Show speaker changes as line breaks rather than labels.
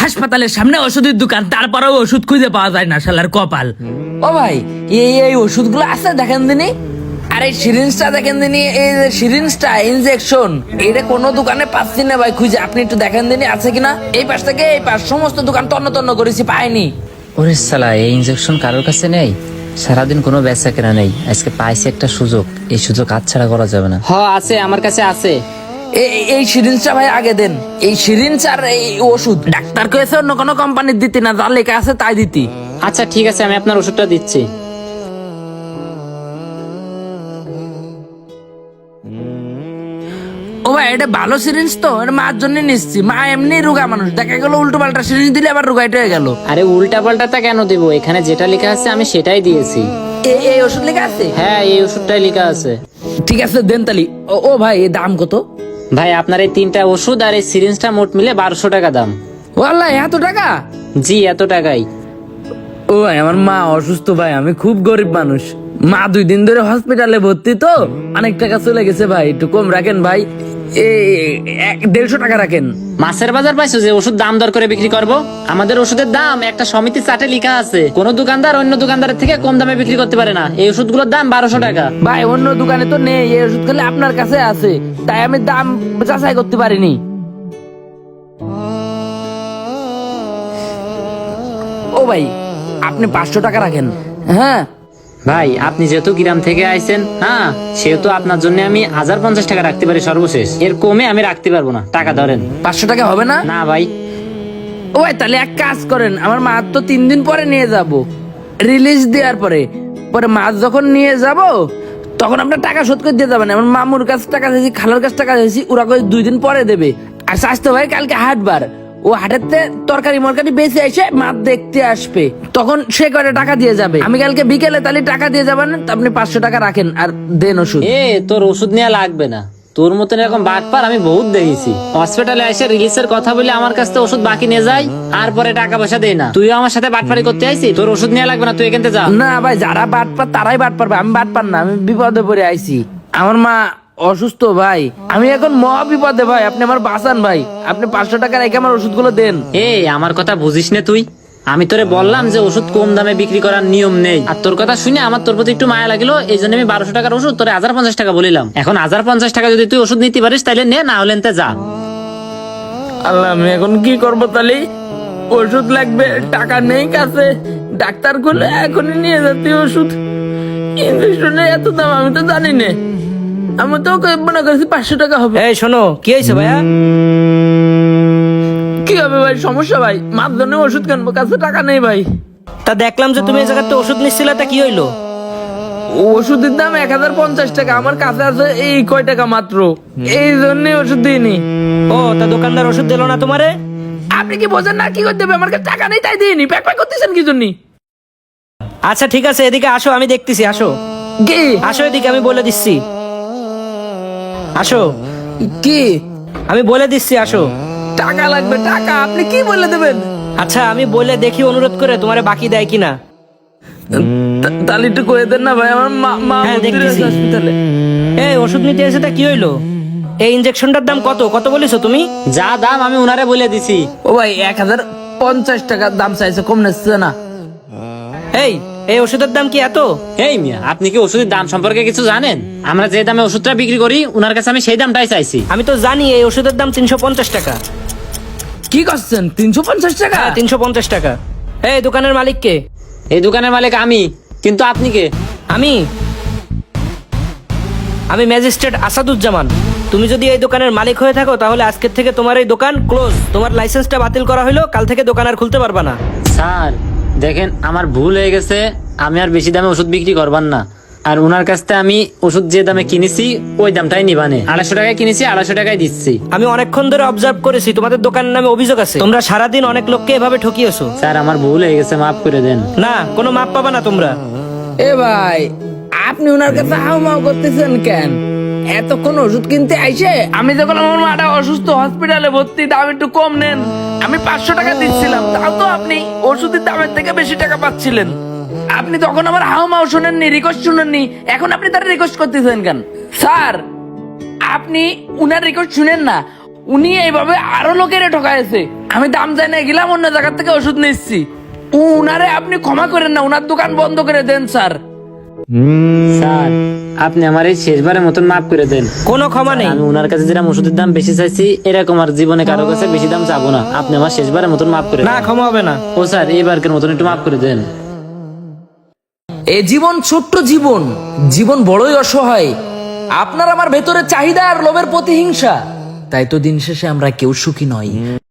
হাসপাতালের সামনে ওষুধের দোকান, তারপরেও ওষুধ খুঁজে পাওয়া যায় না, শালার কপাল।
ও ভাই, এই ওষুধগুলো আছে দেখেন দিনি। আর এই সিরিঞ্জটা দেখেন দিনি, এই যে সিরিঞ্জটা ইনজেকশন, এটা কোনো দোকানে পাচ্ছি না ভাই খুঁজে। আপনি একটু দেখেন দিনি আছে কিনা। এই পাশ থেকে এই পাশ সমস্ত দোকান তন্ন তন্ন করেছি, পাইনি।
ওরে শালা, এই ইনজেকশন কারোর কাছে নেই, সারাদিন কোনো বেচা কেনা নেই, আজকে পাইছি একটা সুযোগ, এই সুযোগ হাতছাড়া করা যাবে না।
আছে, আমার কাছে আছে।
এই সিরিঞ্জটা ভাই আগে দেন। এই সিরিঞ্জ আর এই ওষুধ ডাক্তার কয়েছে অন্য কোনো কোম্পানির দিতি না, যার লেখা আছে তাই দিতি।
আচ্ছা ঠিক আছে, আমি আপনার ওষুধটা দিচ্ছি।
ও ভাই, এটা ভালো সিরিঞ্জ তো, এটা মার জন্য নিচ্ছি। মা এমনি রোগা মানুষ, দেখা গেল উল্টো পাল্টা সিরিঞ্জ দিলে আবার রোগাইটা হয়ে গেল।
আরে উল্টা পাল্টাটা কেন দিব, এখানে যেটা লেখা আছে আমি সেটাই দিয়েছি।
এই ওষুধ লেখা আছে?
হ্যাঁ, এই ওষুধটাই লেখা আছে।
ঠিক আছে দেন তালি। ও ভাই, এই দাম কত?
ভাই আপনার এই 3টা ওষুধ আর এই সিরিঞ্জটা মোট মিলে 1200 টাকা দাম।
ওয়াল্লাহ এত টাকা?
জি, এত টাকাই।
ও ভাই, আমার মা অসুস্থ ভাই, আমি খুব গরিব মানুষ। মা 2 দিন ধরে হসপিটালে ভর্তি, তো অনেক টাকা চলে গেছে ভাই, একটু কম রাখেন ভাই। 150 টাকা রাখেন।
মাছের বাজার পাইছো যে ওষুধ দাম দর করে বিক্রি করব? আমাদের ওষুধের দাম একটা সমিতি চার্টে লেখা আছে, কোন দোকানদার অন্য দোকানদারের থেকে কম দামে বিক্রি করতে পারে না। এই ওষুধগুলোর দাম 1200 টাকা।
ভাই অন্য দোকানে তো নেই, এই ওষুধ খালি আপনার কাছে আছে, তাই আমি দাম যাচাই করতে পারিনি। ও ভাই, আপনি 500 টাকা রাখেন। হ্যাঁ
ভাই, আপনি যেহেতু গ্রাম থেকে আইছেন, হ্যাঁ, সেহেতু আপনার জন্য আমি 1050 টাকা রাখতে পারি সর্বশেষ, এর কমে আমি রাখতে পারবো না। টাকা ধরেন।
500 টাকা হবে না?
না ভাই।
ও ভাই, তাহলে এক কাজ করেন, আমার মা তো 3 দিন পরে নিয়ে যাব, রিলিজ দেওয়ার পরে পরে মাছ যখন নিয়ে যাব তখন আপনার টাকা শোধ করে দিয়ে যাবেন। আমার মামুর কাছে টাকা দিয়েছি, খালার কাছে টাকা দিয়েছি, ওরা করে 2 দিন পরে দেবে। আর স্বাস্থ্য ভাই কালকে হাটবার, ও হাটেতে তরকারি মরকারি বেঁচে এসে মাছ দেখতে আসবে, তখন সে কয়টা টাকা দিয়ে যাবে। আমি কালকে বিকেলে তাহলে টাকা দিয়ে যাবেন, আপনি 500 টাকা রাখেন আর দেন ওষুধ।
তোর ওষুধ নেওয়া লাগবে না, তোর মতন এরকম বাটপার আমি বহুত দেখেছি। হসপিটালে এসে রিলিজের কথা বলে আমার কাছ থেকে ওষুধ বাকি নিয়ে যায়, আর পরে টাকা পয়সা দেয় না। তুইও আমার সাথে বাটপারি করতে আইছি? তোর ওষুধ নেওয়া লাগবে না, তুই এখান থেকে যা।
না ভাই, যারা বাটপার তারাই বাটপার ভাই, আমি বাটপার না, আমি বিপদে পড়ে আইছি। আমার মা অসুস্থ ভাই, আমি এখন মহা বিপদে ভাই, আপনি আমার বাঁচান ভাই। আপনি 500 টাকা রেখে আমার ওষুধগুলো দেন।
আমার কথা বুঝিস না তুই? আমি তোরে বললাম যে ওষুধ কম দামে বিক্রি করার নিয়ম নেই, আর তোর কথা শুনে আমার তোর প্রতি একটু মায়া লাগলো, এই জন্য আমি 1200 টাকার ওষুধ তোরে 1050 টাকা বলিলাম। এখন 1050 টাকা যদি তুই ওষুধ নিতে পারিস তাহলে নে, না হলে এনতে যা।
আল্লাহ, আমি এখন কি করবো তাহলে? ওষুধ লাগবে, টাকা নেই কাছে, ডাক্তার করলে এখনই নিয়ে যাচ্ছি ওষুধ। ইনজেকশনের এত দাম আমি তো জানি না, আমি তো মনে করছি 500 টাকা হবে।
এই শোনো, কি হয়েছে ভাইয়া?
কি হবে ভাই, সমস্যা ভাই, মার জন্য ওষুধ কিনবো, কাছে টাকা নেই ভাই।
তা দেখলাম যে তুমি এই জায়গাতে ওষুধ নিচ্ছিলে, তা কি হইলো?
ওষুধের দাম 1050 টাকা, আমার কাছে আছে এই কয় টাকা মাত্র, এই জন্য ওষুধ দিইনি।
ও, তা দোকানদার ওষুধ দিলো না তোমারে?
আপনি কি বোঝেন না? কি করতে হবে, আমার কাছে টাকা নেই তাই দিইনি। প্যাক প্যাক করতেছেন কি জন্য?
আচ্ছা ঠিক আছে, এদিকে আসো, আমি দেখতেছি। আসো
কি?
আসো এদিকে, আমি বলে দিচ্ছি। আসো,
কি?
আমি বলে দিচ্ছি, আসো।
টাকা লাগবে, টাকা আপনি কি বলে দেবেন?
আচ্ছা, আমি বলে দেখি অনুরোধ করে তোমারে বাকি দেয় কিনা।
তাহলে একটু করে দেন না ভাই, আমার মা
হ্যাঁ,
ভর্তি
দেখতেছি।
রয়েছে হসপিটালে।
এই ওষুধ নিতে এসে তা কি হইলো? এই ইনজেকশনটার দাম কত কত বলেছো তুমি?
যা দাম আমি ওনারে বলে দিছি।
ও ভাই, 1050 টাকা দাম চাইছে, কম নিচ্ছে না।
এই ওষুধের দাম কি এত?
এই মিয়া, আপনি কি ওষুধের দাম সম্পর্কে কিছু জানেন? আমরা যে দামে ওষুধটা বিক্রি করি ওনার কাছে আমি সেই দামটাই চাইছি।
আমি তো জানি এই ওষুধের দাম 350 টাকা।
কি করছেন? 350 টাকা?
350 টাকা। এই দোকানের মালিক কে?
এই দোকানের মালিক আমি, কিন্তু আপনি কে?
আমি ম্যাজিস্ট্রেট আসাদুজ্জামান। তুমি যদি এই দোকানের মালিক হয়ে থাকো তাহলে আজকের থেকে তোমার এই দোকান ক্লোজ, তোমার লাইসেন্সটা বাতিল করা হলো, কাল থেকে দোকান আর খুলতে পারবা না।
স্যার দেখেন, আমার ভুল হয়ে গেছে, আমি আর বেশি দামে ওষুধ বিক্রি করবার না। আর ওনার কাছ থেকে আমি ওষুধ যে দামে কিনেছি ওই দামটাই নিবানে। 250 টাকায় কিনেছি, 250 টাকায় দিচ্ছি।
আমি অনেকক্ষণ ধরে অবজার্ভ করেছি, তোমাদের দোকানের নামে অভিযোগ আছে, তোমরা সারাদিন অনেক লোককে এভাবে ঠকিয়েছো।
স্যার আমার ভুল হয়ে গেছে, মাফ করে দেন।
না, কোনো মাপ পাবা না তোমরা।
এ ভাই, আপনি ওনার কাছে হাউমাউ করতেছেন কেন? এতক্ষণ ওষুধ কিনতে আইসে, আমি যখন আমার মাটা অসুস্থ হসপিটালে ভর্তি, দাম একটু কম নেন। আমি 500 টাকা দিচ্ছিলাম, তাও তো আপনি ওষুধের দামের থেকে বেশি টাকা পাচ্ছিলেন। আপনি তখন আমার হাউমাউ শুনেননি, রিকোয়েস্ট শুনেননি, এখন আপনি তার রিকোয়েস্ট করতেছেন কেন? স্যার, আপনি উনার রিকোয়েস্ট শুনেন না, উনি এইভাবে আরো লোকের ঠকাইছে। আমি দাম জানি না গেলাম অন্য জায়গা থেকে ওষুধ নিচ্ছি। উনারে আপনি ক্ষমা করেন না, উনার দোকান বন্ধ করে দেন স্যার।
স্যার আপনি আমার এই শেষবারের মতন মাফ করে দেন।
কোনো ক্ষমা নেই।
আমি ওনার কাছে যেরকম ওষুধের দাম বেশি চাইছি এরকম আর জীবনে কারো কাছে বেশি দাম চাবো না। আপনি আমার শেষবারের মতন মাফ করে
না,
দেন।
ক্ষমা হবে না।
ও স্যার এবারকের মতন একটু মাফ করে দেন।
এ জীবন ছোট্ট জীবন, জীবন বড়ই অসহায়। আপনার আমার ভেতরে চাহিদা আর লোভের প্রতিহিংসা, তাই তো দিন শেষে আমরা কেউ সুখী নই।